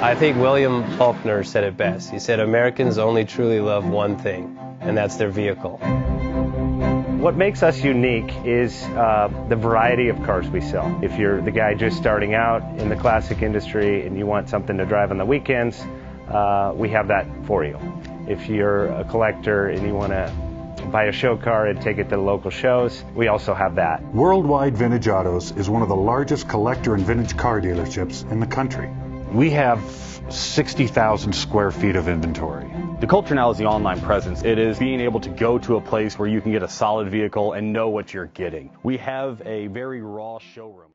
I think William Faulkner said it best. He said, Americans only truly love one thing, and that's their vehicle. What makes us unique is the variety of cars we sell. If you're the guy just starting out in the classic industry and you want something to drive on the weekends, we have that for you. If you're a collector and you want to buy a show car and take it to the local shows, we also have that. Worldwide Vintage Autos is one of the largest collector and vintage car dealerships in the country. We have 60,000 square feet of inventory. The culture now is the online presence. It is being able to go to a place where you can get a solid vehicle and know what you're getting. We have a very raw showroom.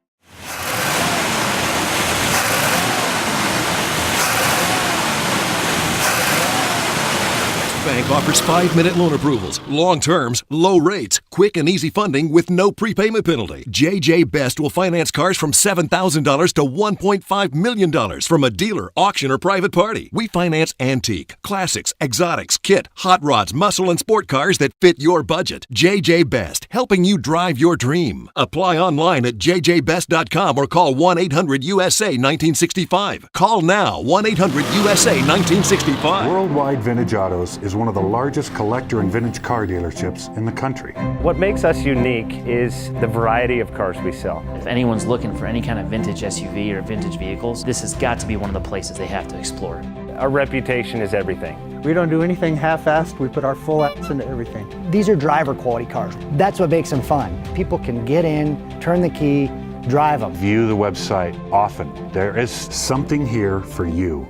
Bank offers 5-minute loan approvals, long terms, low rates, quick and easy funding with no prepayment penalty. JJ Best will finance cars from $7,000 to $1.5 million from a dealer, auction, or private party. We finance antique, classics, exotics, kit, hot rods, muscle, and sport cars that fit your budget. JJ Best, helping you drive your dream. Apply online at jjbest.com or call 1-800-USA-1965. Call now, 1-800-USA-1965. Worldwide Vintage Autos is one of the largest collector and vintage car dealerships in the country. What makes us unique is the variety of cars we sell. If anyone's looking for any kind of vintage SUV or vintage vehicles, this has got to be one of the places they have to explore. Our reputation is everything. We don't do anything half-assed. We put our full ass into everything. These are driver quality cars. That's what makes them fun. People can get in, turn the key, drive them. View the website often. There is something here for you.